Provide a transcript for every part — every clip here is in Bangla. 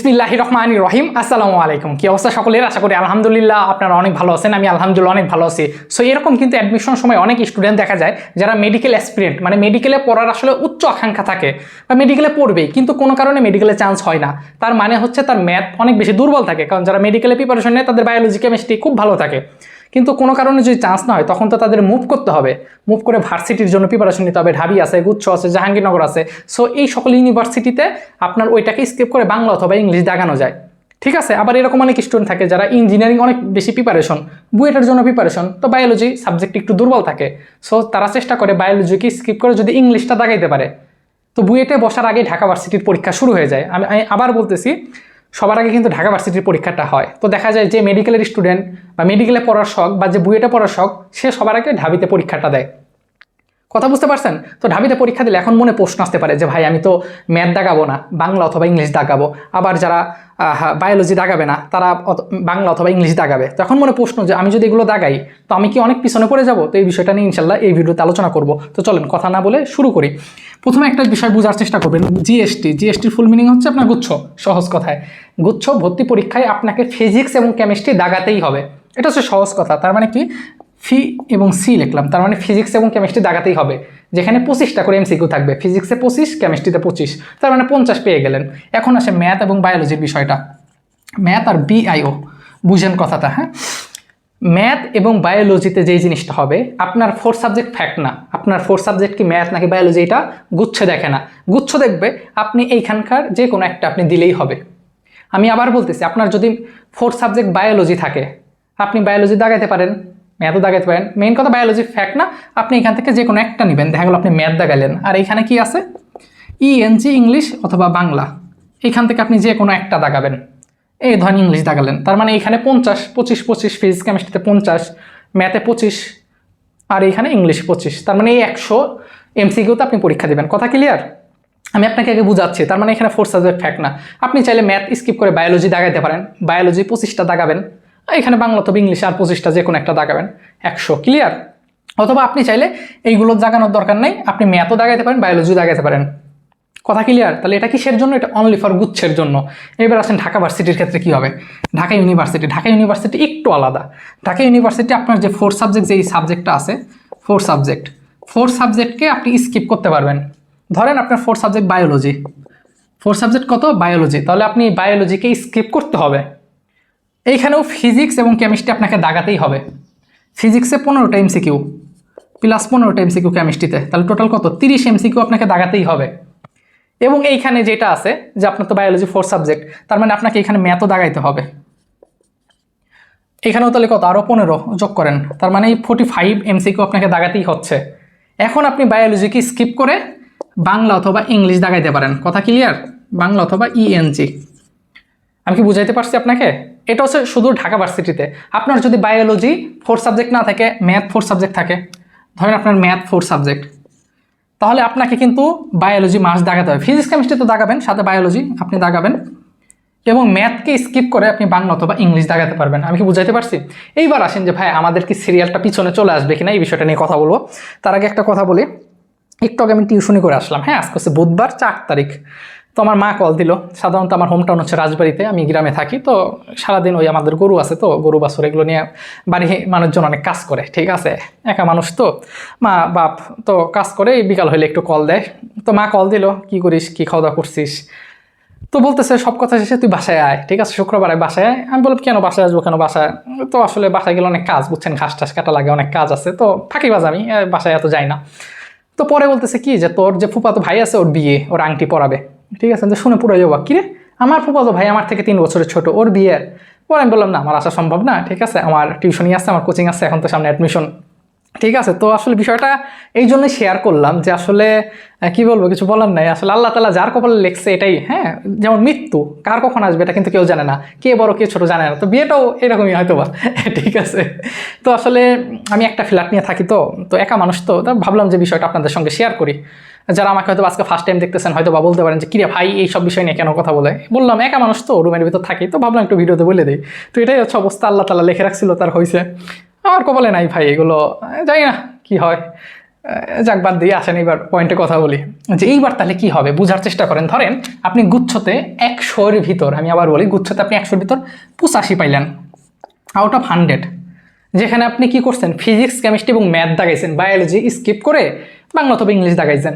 বিসমিল্লাহির রহমানির রহিম। আসসালামু আলাইকুম। কি অবস্থা সকলের? আশা করি আলহামদুলিল্লাহ আপনারা অনেক ভালো আছেন। আমি আলহামদুলিল্লাহ অনেক ভালো আছি। সো এরকম কিন্তু অ্যাডমিশন সময় অনেক স্টুডেন্ট দেখা যায় যারা মেডিকেল অ্যাসপিরেন্ট, মানে মেডিকেলে পড়ার আসলে উচ্চ আকাঙ্ক্ষা থাকে বা মেডিকেলে পড়বেই, কিন্তু কোনো কারণে মেডিকেলে চান্স হয় না। তার মানে হচ্ছে তার ম্যাথ অনেক বেশি দুর্বল থাকে, কারণ যারা মেডিকেলে প্রিপারেশন নেয় তাদের বায়োলজি কেমিস্ট্রি খুব ভালো থাকে। কিন্তু কোনো কারণে যদি চান্স না হয় তখন তো তাদের মুভ করতে হবে, মুভ করে ভার্সিটির জন্য প্রিপারেশন নিতে হবে। ঢাবি আছে, গুচ্ছ আছে, জাহাঙ্গীরনগর আছে। সো এই সকল ইউনিভার্সিটিতে আপনার ওইটাকে স্কিপ করে বাংলা অথবা ইংলিশ দাগানো যায়, ঠিক আছে। আবার এরকম অনেক স্টুডেন্ট থাকে যারা ইঞ্জিনিয়ারিং অনেক বেশি প্রিপারেশন, বুয়েটের জন্য প্রিপারেশন, তো বায়োলজি সাবজেক্ট একটু দুর্বল থাকে। সো তারা চেষ্টা করে বায়োলজিকে স্কিপ করে যদি ইংলিশটা দাগাইতে পারে, তো বুয়েটে বসার আগে ঢাকা ভার্সিটির পরীক্ষা শুরু হয়ে যায়। আমি আবার বলতেছি, সবার আগে কিন্তু ঢাকা ভার্সিটির পরীক্ষাটা হয়। তো দেখা যায় যে মেডিকেলের স্টুডেন্ট বা মেডিকেলে পড়ার শখ বা যে বুয়েটে পড়ার শখ, সে সবার আগে ঢাবিতে পরীক্ষাটা দেয়। কথা বুঝতে পারছেন? তো ঢাবিতে পরীক্ষা দিলে এখন মনে প্রশ্ন আসতে পারে যে ভাই আমি তো ম্যাথ দাগাবো না, বাংলা অথবা ইংলিশ দাগাবো। আবার যারা বায়োলজি দাগাবে না তারা বাংলা অথবা ইংলিশ দাগাবে। তো এখন মনে প্রশ্ন যে আমি যদি এগুলো দাগাই তো আমি কি অনেক পিছনে পড়ে যাব? তো এই বিষয়টা নিয়ে ইনশাল্লাহ এই ভিডিওতে আলোচনা করব। তো চলেন কথা না বলে শুরু করি। প্রথমে একটা বিষয় বোঝার চেষ্টা করবেন, জিএসটির ফুল মিনিং হচ্ছে আপনার গুচ্ছ। সহজ কথায় গুচ্ছ ভর্তি পরীক্ষায় আপনাকে ফিজিক্স এবং কেমিস্ট্রি দাগাতেই হবে। এটা হচ্ছে সহজ কথা। তার মানে কি, ফি এবং সি লিখলাম, তার মানে ফিজিক্স এবং কেমিস্ট্রি দাগাতেই হবে, যেখানে 25টা করে এমসিকিউ থাকবে। ফিজিক্সে 25, কেমিস্ট্রিতে 25, তার মানে 50 পেয়ে গেলেন। এখন আসে ম্যাথ এবং বায়োলজির বিষয়টা। ম্যাথ আর বিআইও বুঝেন কথাটা, হ্যাঁ। ম্যাথ এবং বায়োলজিতে যেই জিনিসটা হবে, আপনার 4 সাবজেক্ট ফ্যাক্ট না, আপনার 4 সাবজেক্ট কি ম্যাথ নাকি বায়োলজি এটা গুচ্ছে দেখে না। গুচ্ছ দেখবে, আপনি এইখানকার যে কোনো একটা আপনি দিলেই হবে। আমি আবার বলতেছি, আপনার যদি 4 সাবজেক্ট বায়োলজি থাকে, আপনি বায়োলজি দাগাইতে পারেন, ম্যাথও দাগাইতে পারেন। মেইন কথা বায়োলজি ফ্যাক্ট না, আপনি এখান থেকে যে কোনো একটা নেবেন। দেখা গেলো আপনি ম্যাথ দাগাইলেন, আর এইখানে কি আছে ইএনজি ইংলিশ অথবা বাংলা, এইখান থেকে আপনি যে কোনো একটা দাগাবেন। এই ধরেন ইংলিশ দাগালেন, তার মানে এখানে 50, 25, 25, ফিজিক্স কেমিস্ট্রিতে 50, ম্যাথে 25, আর এইখানে ইংলিশ 25, তার মানে এই 100 এমসিকিউতে আপনি পরীক্ষা দেবেন। কথা ক্লিয়ার? আমি আপনাকে আগে বুঝাচ্ছি। তার মানে এখানে 4 সাবজেক্ট ফ্যাক্ট না, আপনি চাইলে ম্যাথ স্কিপ করে বায়োলজি দাগাইতে পারেন। বায়োলজি 25টা দাগাবেন, এখানে বাংলা অথবা ইংলিশ আর 25টা যে কোনো একটা দাগাবেন, 100। ক্লিয়ার? অথবা আপনি চাইলে এইগুলো দাগানোর দরকার নেই, আপনি ম্যাথও দাগাইতে পারেন, বায়োলজি দাগাইতে পারেন। কথা ক্লিয়ার? তাহলে এটা কিসের জন্য? এটা অনলি ফর গুচ্ছের জন্য। এবার আসেন ঢাকা ভার্সিটির ক্ষেত্রে কি হবে। ঢাকা ইউনিভার্সিটি একটু আলাদা। ঢাকা ইউনিভার্সিটি আপনার যে 4 সাবজেক্ট, যেই সাবজেক্টটা আছে 4 সাবজেক্টকে আপনি স্কিপ করতে পারবেন। ধরেন আপনার 4 সাবজেক্ট বায়োলজি, 4 সাবজেক্ট কত বায়োলজি, তাহলে আপনি বায়োলজিকে স্কিপ করতে হবে। এইখানেও ফিজিক্স এবং কেমিস্ট্রি আপনাকে দাগাতেই হবে। ফিজিক্সে 15টা এমসিকিউ প্লাস 15টা এমসিকিউ কেমিস্ট্রিতে, তাহলে টোটাল কত 30 এমসিকিউ আপনাকে দাগাতেই হবে। এবং এইখানে যেটা আছে যে আপনার তো বায়োলজি 4 সাবজেক্ট, তার মানে আপনাকে এখানে ম্যাথও দাগাইতে হবে। এখানেও তাহলে কত আরও 15 যোগ করেন, তার মানে এই 45 এমসিকিউ আপনাকে দাগাতেই হচ্ছে। এখন আপনি বায়োলজিকে স্কিপ করে বাংলা অথবা ইংলিশ দাগাইতে পারেন। কথা ক্লিয়ার? বাংলা অথবা ইএনজি। আমি কি বুঝাইতে পারছি আপনাকে? এটা হচ্ছে শুধু ঢাকা ভার্সিটিতে। আপনার যদি বায়োলজি 4 সাবজেক্ট না থাকে, ম্যাথ 4 সাবজেক্ট থাকে, ধরেন আপনার ম্যাথ 4 সাবজেক্ট, তাহলে আপনাকে কিন্তু বায়োলজি মাস দাগাতে হবে। ফিজিক্স কেমিস্ট্রি তো দাগাবেন, সাথে বায়োলজি আপনি দাগাবেন, এবং ম্যাথকে স্কিপ করে আপনি বাংলা অথবা ইংলিশ দাগাতে পারবেন। আমি কি বুঝাইতে পারছি? এইবার আসেন যে ভাই আমাদের কি সিরিয়ালটা পিছনে চলে আসবে কিনা, এই বিষয়টা নিয়ে কথা বলবো। তার আগে একটা কথা বলি, একটু আগে আমি টিউশনি করে আসলাম, হ্যাঁ। আজকে হচ্ছে বুধবার 4 তারিখ। তো আমার মা কল দিল। সাধারণত আমার হোম টাউন হচ্ছে রাজবাড়িতে, আমি গ্রামে থাকি। তো সারাদিন ওই আমাদের গরু আছে, তো গরু বাছুর এগুলো নিয়ে বাড়ি মানুষজন অনেক কাজ করে, ঠিক আছে। একা মানুষ তো, মা বাপ তো কাজ করে, বিকাল হলে একটু কল দেয়। তো মা কল দিল, কি করিস, কি খাওয়া দাওয়া করছিস? তো বলতেছে সব কথা শেষে তুই বাসায় আয়, ঠিক আছে, শুক্রবারে বাসায় আয়। আমি বললাম কেন বাসায় আসবো, কেন বাসায়? তো আসলে বাসায় গেলে অনেক কাজ, বুঝছেন, ঘাস টাস কাটা লাগে, অনেক কাজ আছে, তো ফাঁকিবাজ আমি, বাসায় এত যাই না। তো পরে বলতেছে কি যে তোর যে ফুফাতো ভাই আছে, ওর বিয়ে, ওর আংটি পরাবে, ঠিক আছে। তো শুনে পুরো যাবো, কিরে আমার ফুফাতো ভাই আমার থেকে 3 বছরের ছোট, ওর বিয়ে? পরে আমি বললাম না, আমার আসা সম্ভব না, ঠিক আছে, আমার টিউশনই আছে, আমার কোচিং আছে, এখন তো সামনে অ্যাডমিশন, ঠিক আছে। তো আসলে বিষয়টা এই জন্যই শেয়ার করলাম যে আসলে কি বলবো, কিছু বলার নাই। আসলে আল্লাহ তাআলা যার কপালে লেখছে এটাই, হ্যাঁ। যেমন মৃত্যু কার কখন আসবে এটা কিন্তু কেউ জানে না, কে বড় কে ছোট জানে না। তো বিয়েটাও এরকমই হয়তো বা, ঠিক আছে। তো আসলে আমি একটা ফ্ল্যাট নিয়ে থাকি, তো একা মানুষ, তো ভাবলাম যে বিষয়টা আপনাদের সঙ্গে শেয়ার করি। যারা আমাকে হয়তো আজকে ফার্স্ট টাইম দেখতেছেন হয়তো বা বলতে পারেন যে কিরে ভাই এই সব বিষয় নিয়ে কেন কথা বলে। বললাম একা মানুষ তো, রুমের ভিতর থাকি, তো ভাবলাম একটু ভিডিওতে বলে দিই। তো এটাই হচ্ছে অবস্থা, আল্লাহ তাআলা লিখে রাখছিল, তার হয়েছে। আমার কপালে নাই ভাই এগুলো, জানি না কি হয়। যাক বাদ দিয়ে আসেন, এইবার পয়েন্টে কথা বলি যে এইবার তাহলে কি হবে বোঝার চেষ্টা করেন। ধরেন আপনি গুচ্ছতে 100-এর ভিতর, আমি আবার বলি গুচ্ছতে আপনি 100-এর ভিতর 85 পাইলেন আউট অফ 100, যেখানে আপনি কি করছেন ফিজিক্স কেমিস্ট্রি এবং ম্যাথ দাগাইছেন, বায়োলজি স্কিপ করে বাংলা অথবা ইংলিশ দাগাইছেন।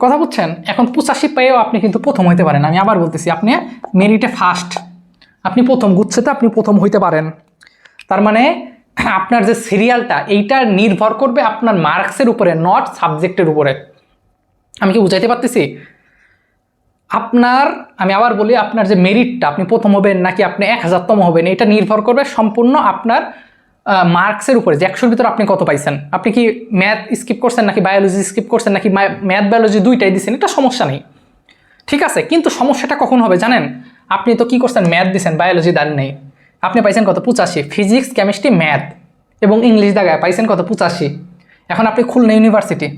কথা বুঝছেন? এখন 85 পেয়েও আপনি কিন্তু প্রথম হইতে পারেন। আমি আবার বলতেছি আপনি মেরিটে ফার্স্ট, আপনি প্রথম গুচ্ছতে আপনি প্রথম হইতে পারেন। তার মানে আপনার যে সিরিয়ালটা এইটা নির্ভর করবে আপনার মার্কসের উপরে, নট সাবজেক্টের উপরে। আমি কি বুঝাইতে পারতেছি? আপনার, আমি আবার বলি, আপনার যে মেরিটটা, আপনি প্রথম হবেন নাকি আপনি 1000তম হবেন, এটা নির্ভর করবে সম্পূর্ণ আপনার মার্কসের উপরে, যে 100-এর ভিতরে আপনি কত পাইছেন। আপনি কি ম্যাথ স্কিপ করছেন নাকি বায়োলজি স্কিপ করছেন নাকি ম্যাথ বায়োলজি দুইটাই দিচ্ছেন, এটা সমস্যা নেই, ঠিক আছে। কিন্তু সমস্যাটা কখন হবে জানেন? আপনি তো কি করছেন, ম্যাথ দিচ্ছেন, বায়োলজি দেন নেই, আপনি পাইছেন কত 85, ফিজিক্স কেমিস্ট্রি ম্যাথ এবং ইংলিশ দাগায় পাইছেন কত 85। এখন আপনি খুলনা ইউনিভার্সিটি,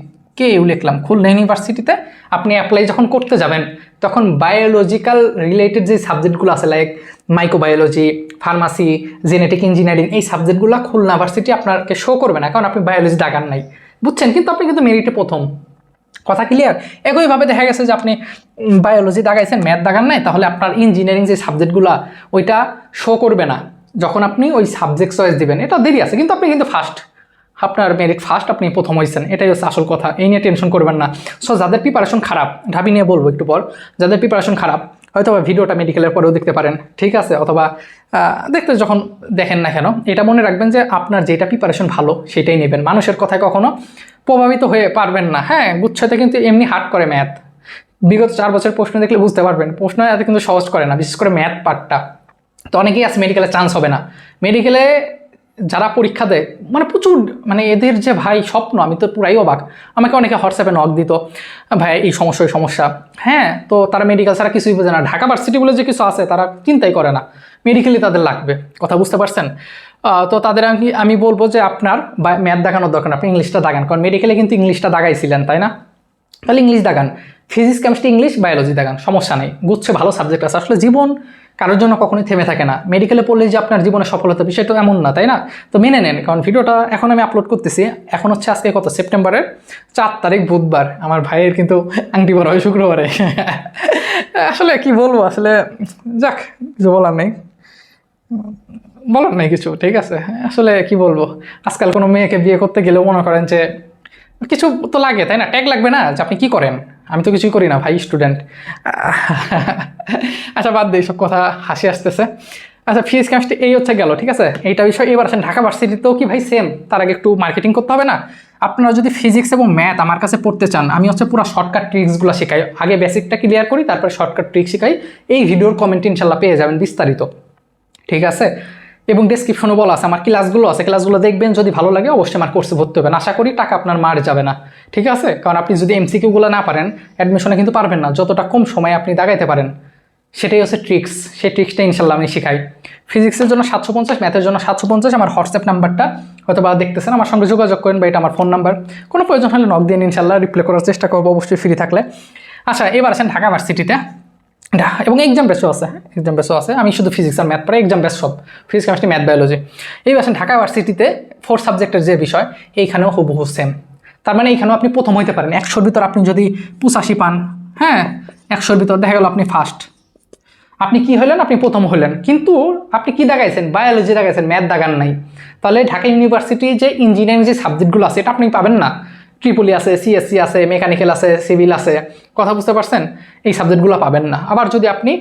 লিখলাম খুলনা ইউনিভার্সিটিতে আপনি অ্যাপ্লাই যখন করতে যাবেন, তখন বায়োলজিক্যাল রিলেটেড যে সাবজেক্টগুলো আছে like microbiology, pharmacy, genetic engineering, এই সাবজেক্টগুলো খুলনা ইউনিভার্সিটি আপনাকে শো করবে না, কারণ আপনি বায়োলজি দাগান নাই, বুঝছেন? কিন্তু আপনি কিন্তু মেরিটে প্রথম, কথা ক্লিয়ার? একইভাবে দেখা গেছে যে আপনি বায়োলজি দাগাইছেন, ম্যাথ দাগান নাই, তাহলে আপনার ইঞ্জিনিয়ারিং যে সাবজেক্টগুলো ওইটা শো করবে না যখন আপনি ওই সাবজেক্ট চয়েস দিবেন। এটা দেরি আছে, কিন্তু আপনি কিন্তু ফার্স্ট, আপনার মেরিট ফার্স্ট, আপনি প্রথম হয়েছেন, এটাই হচ্ছে আসল কথা। এই নিয়ে টেনশন করবেন না। সো যাদের প্রিপারেশন খারাপ, ঢাবি নিয়ে বলবো একটু পর, যাদের প্রিপারেশন খারাপ হয়তো ভিডিওটা মেডিকেলের পরেও দেখতে পারেন, ঠিক আছে, অথবা দেখতে যখন দেখেন না কেন, এটা মনে রাখবেন যে আপনার যেটা প্রিপারেশন ভালো সেটাই নেবেন, মানুষের কথায় কখনো প্রভাবিত হয়ে পারবেন না। হ্যাঁ, গুচ্ছতে কিন্তু এমনি হার্ড করে ম্যাথ, বিগত 4 বছর প্রশ্ন দেখলে বুঝতে পারবেন, প্রশ্ন এত কিন্তু সহজ করে না, বিশেষ করে ম্যাথ পার্টটা। তো অনেকেই আছে মেডিকেলে চান্স হবে না, মেডিকেলে যারা পরীক্ষা দেয় মানে প্রচুর, মানে এদের যে ভাই স্বপ্ন, আমি তো পুরাই অবাক। আমাকে অনেকে হোয়াটসঅ্যাপে নক দিত, ভাই এই সমস্যা ওই সমস্যা। হ্যাঁ, তো তারা মেডিকেল ছাড়া কিছুই বোঝে না, ঢাকা ভার্সিটি বলে যে কিছু আছে তারা চিন্তাই করে না, মেডিকেলই তাদের লাগবে, কথা বুঝতে পারছেন? তো তাদের আমি বলবো যে আপনার ম্যাথ দেখানোর দরকার না, আপনি ইংলিশটা দাগান, কারণ মেডিকেলে কিন্তু ইংলিশটা দাগাইছিলেন, তাই না? তাহলে ইংলিশ দাগান, ফিজিক্স কেমিস্ট্রি ইংলিশ বায়োলজি দাগান, সমস্যা নেই, গুচ্ছে ভালো সাবজেক্ট আছে। আসলে জীবন কারোর জন্য কখনোই থেমে থাকে না, মেডিকেলে পড়লে যে আপনার জীবনে সফলতা বিষয়টা এমন না, তাই না? তো মেনে নেন, কারণ ভিডিওটা এখন আমি আপলোড করতেছি, এখন হচ্ছে আজকে কত, সেপ্টেম্বরের 4 তারিখ বুধবার, আমার ভাইয়ের কিন্তু আংটি পরা হয় শুক্রবারে। আসলে কি বলবো, আসলে যাক, কিছু বলার নেই কিছু, ঠিক আছে। আসলে কি বলবো, আজকাল কোনো মেয়েকে বিয়ে করতে গেলেও মনে করেন যে কিছু তো লাগে, তাই না? ট্যাগ লাগবে না যে আপনি কি করেন, আমি তো কিছুই করি না ভাই, স্টুডেন্ট। আচ্ছা বাদ দিই সব কথা, হাসি আসতেছে। আচ্ছা ফিজিক্স কেমিস্ট্রি এই হচ্ছে গেল, ঠিক আছে, এইটা বিষয়। এবার আসেন ঢাকা ভার্সিটিতেও কি ভাই সেম? তার আগে একটু মার্কেটিং করতে হবে না? আপনারা যদি ফিজিক্স এবং ম্যাথ আমার কাছে পড়তে চান, আমি হচ্ছে পুরো শর্টকাট ট্রিক্সগুলো শেখাই, আগে বেসিকটা ক্লিয়ার করি, তারপরে শর্টকাট ট্রিক শেখাই। এই ভিডিওর কমেন্ট ইনশাল্লাহ পেয়ে যাবেন বিস্তারিত, ঠিক আছে? এবং ডেসক্রিপশনও বলা আছে, আমার ক্লাসগুলো আছে, ক্লাসগুলো দেখবেন, যদি ভালো লাগে অবশ্যই আমার কোর্সে ভর্তি হবেন। আশা করি টাকা আপনার মার যাবে না, ঠিক আছে? কারণ আপনি যদি এমসিকিউগুলো না পারেন অ্যাডমিশনে কিন্তু পারবেন না, যতটা কম সময়ে আপনি দাগাইতে পারেন সেটাই হচ্ছে ট্রিক্স, সেই ট্রিক্সটা ইনশাল্লাহ আমি শেখাই। ফিজিক্সের জন্য 750, ম্যাথের জন্য 750, আমার হোয়াটসঅ্যাপ নাম্বারটা হয়তো বা দেখতেছেন, আমার সঙ্গে যোগাযোগ করেন, বা এটা আমার ফোন নাম্বার, কোনো প্রয়োজন হলে নক দিন, ইনশাল্লাহ রিপ্লাই করার চেষ্টা করবো অবশ্যই ফ্রি থাকলে। আচ্ছা এবার আসেন ঢাকা ভার্সিটিতে, এবং এক্সাম বেসও আছে, আমি শুধু ফিজিক্স আর ম্যাথ পড়াই, এক্সাম বেস সব ফিজিক্স কেমিস্ট্রি ম্যাথ বায়োলজি। এই আসেন ঢাকা ভার্সিটিতে 4 সাবজেক্টের যে বিষয়, এইখানেও হুবহু সেম। তার মানে এইখানেও আপনি প্রথম হইতে পারেন, 100-র ভিতর আপনি যদি 85 পান, হ্যাঁ 100-র ভিতর দেখা গেল আপনি ফার্স্ট, আপনি কি হলেন, আপনি প্রথম হলেন। কিন্তু আপনি কি দাগাইছেন, বায়োলজি দাগাইছেন, ম্যাথ দাগান নাই, তাহলে ঢাকা ইউনিভার্সিটি যে ইঞ্জিনিয়ারিং যে সাবজেক্টগুলো আছে এটা আপনি পাবেন না। ট্রিপলি আছে, সিএসসি আছে, মেকানিক্যাল আছে, সিভিল আছে, কথা বুঝতে পারছেন? এই সাবজেক্টগুলো পাবেন না। আবার যদি আপনি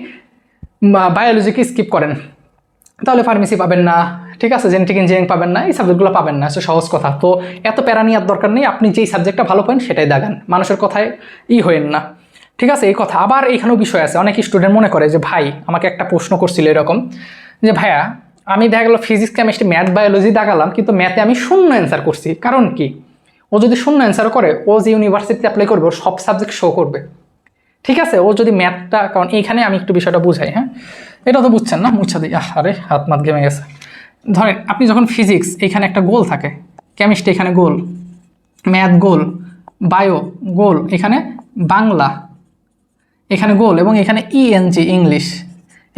বায়োলজিকে স্কিপ করেন তাহলে ফার্মেসি পাবেন না, ঠিক আছে, জেনেটিক ইঞ্জিনিয়ারিং পাবেন না, এই সাবজেক্টগুলো পাবেন না, সহজ কথা। তো এত প্যারা নেওয়ার দরকার নেই, আপনি যেই সাবজেক্টটা ভালো পান সেটাই দাগান, মানুষের কথায় হইেন না, ঠিক আছে? এই কথা। আবার এইখানেও বিষয় আছে, অনেক স্টুডেন্ট মনে করে যে ভাই, আমাকে একটা প্রশ্ন করছিল এরকম যে ভাইয়া, আমি দেখা গেলো ফিজিক্স কেমিস্ট্রি ম্যাথ বায়োলজি দাগালাম, কিন্তু ম্যাথে আমি 0 অ্যান্সার করছি, কারণ কি? ও যদি 0 অ্যান্সার করে, ও যে ইউনিভার্সিটিতে অ্যাপ্লাই করবে ওর সব সাবজেক্ট শো করবে, ঠিক আছে? ও যদি ম্যাথটা, কারণ এইখানে আমি একটু বিষয়টা বুঝাই, হ্যাঁ, এটা তো বুঝছেন না, মুছা দিই, আরে হাত মাত ঘেমে গেছে। ধরেন আপনি যখন ফিজিক্স, এইখানে একটা গোল থাকে, কেমিস্ট্রি এখানে গোল, ম্যাথ গোল, বায়ো গোল, এখানে বাংলা এখানে গোল, এবং এখানে ইএনজি ইংলিশ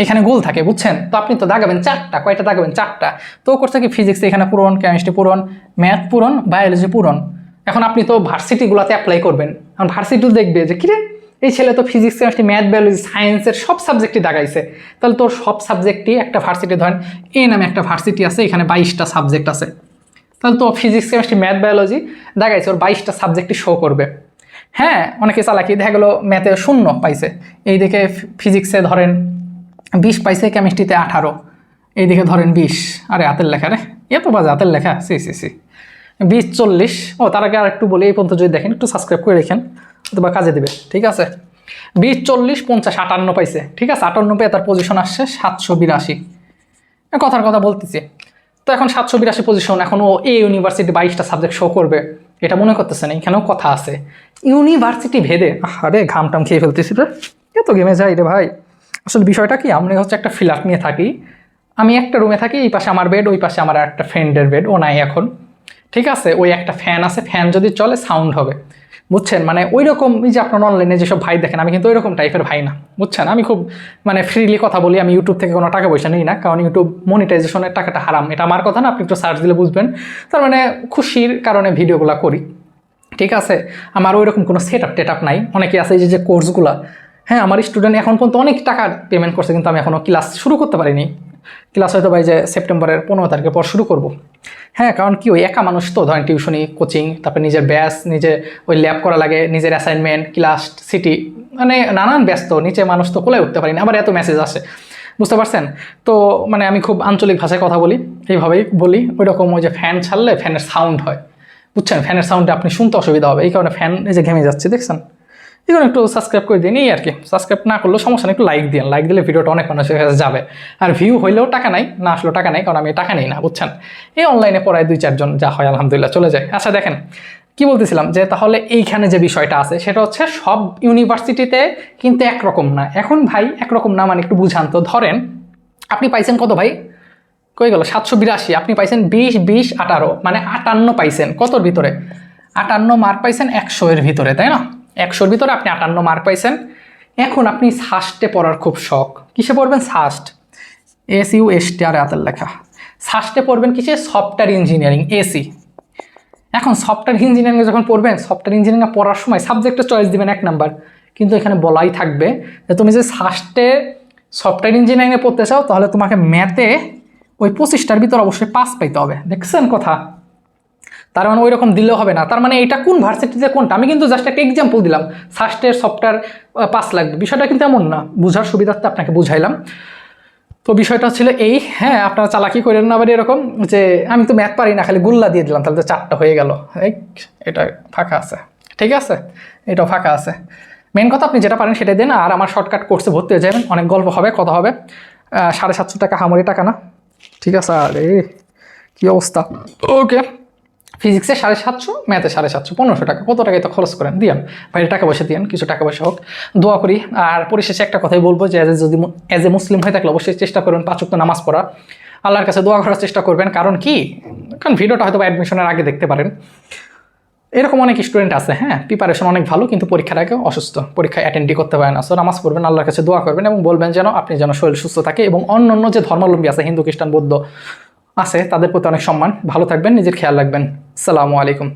এখানে গোল থাকে, বুঝছেন? তো আপনি তো দাগাবেন 4টা, কয়টা দাগাবেন? 4টা। তো করছে কি, ফিজিক্স এখানে পূরণ, কেমিস্ট্রি পূরণ, ম্যাথ পূরণ, বায়োলজি পূরণ, এখন আপনি তো ভার্সিটিগুলোতে অ্যাপ্লাই করবেন, এখন ভার্সিটিও দেখবে যে কিরে এই ছেলে তো ফিজিক্স কেমিস্ট্রি ম্যাথ বায়োলজি সায়েন্সের সব সাবজেক্টই দাগাইছে, তাহলে তোর সব সাবজেক্টই একটা ভার্সিটি ধরেন এ নামে একটা ভার্সিটি আছে, এখানে 22টা সাবজেক্ট আছে, তাহলে তো ফিজিক্স কেমিস্ট্রি ম্যাথ বায়োলজি দাগাইছে, ওর 22টা সাবজেক্টই শো করবে। হ্যাঁ, অনেকে চালাকি দেখা গেলো ম্যাথে 0 পাইছে, এই দিকে ফিজিক্সে ধরেন 20 পাইছে, কেমিস্ট্রিতে 18, এইদিকে ধরেন 20, আরে হাতের লেখা রে, এত বাজে হাতের লেখা, সি 20 40। ও তার আগে আর একটু বলি, এই পর্যন্ত যদি দেখেন একটু সাবস্ক্রাইব করে রেখেন, অথবা কাজে দিবে, ঠিক আছে। 20 40 50 58 পাইছে, ঠিক আছে, 58 পেয়ে তার পজিশন আসছে 782, কথার কথা বলতেছি। তো এখন 782 পজিশন, এখন ও এই ইউনিভার্সিটি 22টা সাবজেক্ট শো করবে, এটা মনে করতেছেন, এখানেও কথা আছে ইউনিভার্সিটি ভেদে। আরে ঘামটাম খেয়ে ফেলতেছি রে, এত গেমে যাই রে ভাই। আসলে বিষয়টা কি, আমরা হচ্ছে একটা ফ্ল্যাট নিয়ে থাকি, আমি একটা রুমে থাকি, এই পাশে আমার বেড, ওই পাশে আমার একটা ফ্রেন্ডের বেড, ও নাই এখন, ঠিক আছে। ওই একটা ফ্যান আছে, ফ্যান যদি চলে সাউন্ড হবে, বুঝছেন, মানে ওই রকম, এই যে আপনার অনলাইনে যেসব ভাই দেখেন, আমি কিন্তু ওই রকম টাইপের ভাই না, বুঝছেন। আমি খুব মানে ফ্রিলি কথা বলি, আমি ইউটিউব থেকে কোনো টাকা পয়সা নিই না, কারণ ইউটিউব মনিটাইজেশনের টাকাটা হারাম, এটা আমার কথা না, আপনি একটু সার্চ দিলে বুঝবেন। তার মানে খুশির কারণে ভিডিওগুলো করি, ঠিক আছে। আমার ওই রকম কোনো সেট আপ নাই। অনেকে আছে যে কোর্সগুলো, হ্যাঁ আমার স্টুডেন্ট এখন পর্যন্ত অনেক টাকা পেমেন্ট করছে, কিন্তু আমি এখনও ক্লাস শুরু করতে পারিনি। ক্লাস হয়তো ভাই যে সেপ্টেম্বরের 15 তারিখের পর শুরু করব। হ্যাঁ, কারণ কি ওই একা মানুষ তো, ধরেন টিউশনি, কোচিং, তারপরে নিজের ব্যাচ, নিজে ওই ল্যাব করা লাগে, নিজের অ্যাসাইনমেন্ট, ক্লাস, সিটি, মানে নানান ব্যস্ত, নিচে মানুষ তো কোলে উঠতে পারি না, আবার এত মেসেজ আসে, বুঝতে পারছেন। তো মানে আমি খুব আঞ্চলিক ভাষায় কথা বলি, এইভাবেই বলি। ওই রকম ওই যে ফ্যান ছাড়লে ফ্যানের সাউন্ড হয়, বুঝছেন, ফ্যানের সাউন্ডে আপনি শুনতে অসুবিধা হবে, এই কারণে ফ্যান এই যে ঘেমে যাচ্ছে, দেখছেন। এখন একটু সাবস্ক্রাইব করে দিন, এই আর কি। সাবস্ক্রাইব না করলেও সমস্যা নেই, একটু লাইক দিন, লাইক দিলে ভিডিওটা অনেক মানুষের কাছে যাবে। আর ভিউ হইলেও টাকা নাই, না আসলেও টাকা নাই, কারণ আমি টাকা নেই না, বুঝছেন। এই অনলাইনে পড়ায় 2-4 জন, যা হয় আলহামদুলিল্লাহ চলে যায়। আচ্ছা দেখেন কি বলতেছিলাম, যে তাহলে এইখানে যে বিষয়টা আছে সেটা হচ্ছে সব ইউনিভার্সিটিতে কিন্তু একরকম না। এখন ভাই একরকম না মানে একটু বুঝান তো, ধরেন আপনি পাইছেন কত ভাই, কই গেল 782, আপনি পাইছেন 20 20 18, মানে 58 পাইছেন, কতর ভিতরে 58 মার্ক পাইছেন 100 এর ভিতরে, তাই না। 100-র ভিতরে আপনি 58 মার্ক পাইছেন। এখন আপনি সাস্টে পড়ার খুব শখ, কিসে পড়বেন, সাস্ট, SUST, আর হাতের লেখা, সাস্টে পড়বেন কিসে, সফটওয়্যার ইঞ্জিনিয়ারিং, এসি। এখন সফটওয়্যার ইঞ্জিনিয়ারিং যখন পড়বেন, সফটওয়্যার ইঞ্জিনিয়ারিং পড়ার সময় সাবজেক্টের চয়েস দিবেন 1 নাম্বার, কিন্তু এখানে বলাই থাকবে যে তুমি যে সাস্টে সফটওয়্যার ইঞ্জিনিয়ারিংয়ে পড়তে চাও, তাহলে তোমাকে ম্যাথে ওই 25টার ভিতর অবশ্যই 5 পাইতে হবে, দেখছেন কথা। তার মানে ওই রকম দিলেও হবে না, তার মানে এটা কোন ভার্সিটিতে কোনটা, আমি কিন্তু জাস্ট একটা এক্সাম্পল দিলাম, সাস্টের সফটওয়্যার 5 লাগবে, বিষয়টা কিন্তু এমন না, বুঝার সুবিধার্থে আপনাকে বুঝাইলাম। তো বিষয়টা ছিল এই, হ্যাঁ আপনারা চালাকি করেন না আবার এরকম যে আমি তো ম্যাথ পারি না, খালি গুল্লা দিয়ে দিলাম, তাহলে তো 4টা হয়ে গেল, এটা ফাঁকা আছে, ঠিক আছে, এটাও ফাঁকা আছে। মেন কথা আপনি যেটা পারেন সেটাই দেন, আর আমার শর্টকাট কোর্সে ভর্তি হয়ে যাবেন, অনেক গল্প হবে, কথা হবে। 750 টাকা হামরি টাকা না, ঠিক আছে। আরে কি অবস্থা, ওকে। ফিজিক্সে 750, ম্যাথে 750, 1500 টাকা, কত টাকায় তো খরচ করেন, দিয়ান বাইরে টাকা পয়সা দিয়ান, কিছু টাকা পয়সা হোক, দোয়া করি। আর পরিশেষে একটা কথাই বলবো যে অ্যাজ এ মুসলিম হয়ে থাকলে অবশ্যই চেষ্টা করবেন 5 ওয়াক্ত নামাজ পড়া, আল্লাহর কাছে দোয়া করার চেষ্টা করবেন। কারণ ভিডিওটা হয়তো অ্যাডমিশনের আগে দেখতে পারেন, এরকম অনেক স্টুডেন্ট আছে, হ্যাঁ প্রিপারেশন অনেক ভালো, কিন্তু পরীক্ষার আগে অসুস্থ, পরীক্ষায় অ্যাটেন্ডই করতে পারে না। সো নামাজ পড়বেন, আল্লাহর কাছে দোয়া করবেন, এবং বলবেন যেন আপনি যেন শরীর সুস্থ থাকে, এবং অন্য যে ধর্মাবলম্বী আছে, হিন্দু খ্রিস্টান বৌদ্ধ আছে, তাদের প্রতি অনেক সম্মান। ভালো থাকবেন, নিজের খেয়াল রাখবেন। আসসালামু আলাইকুম।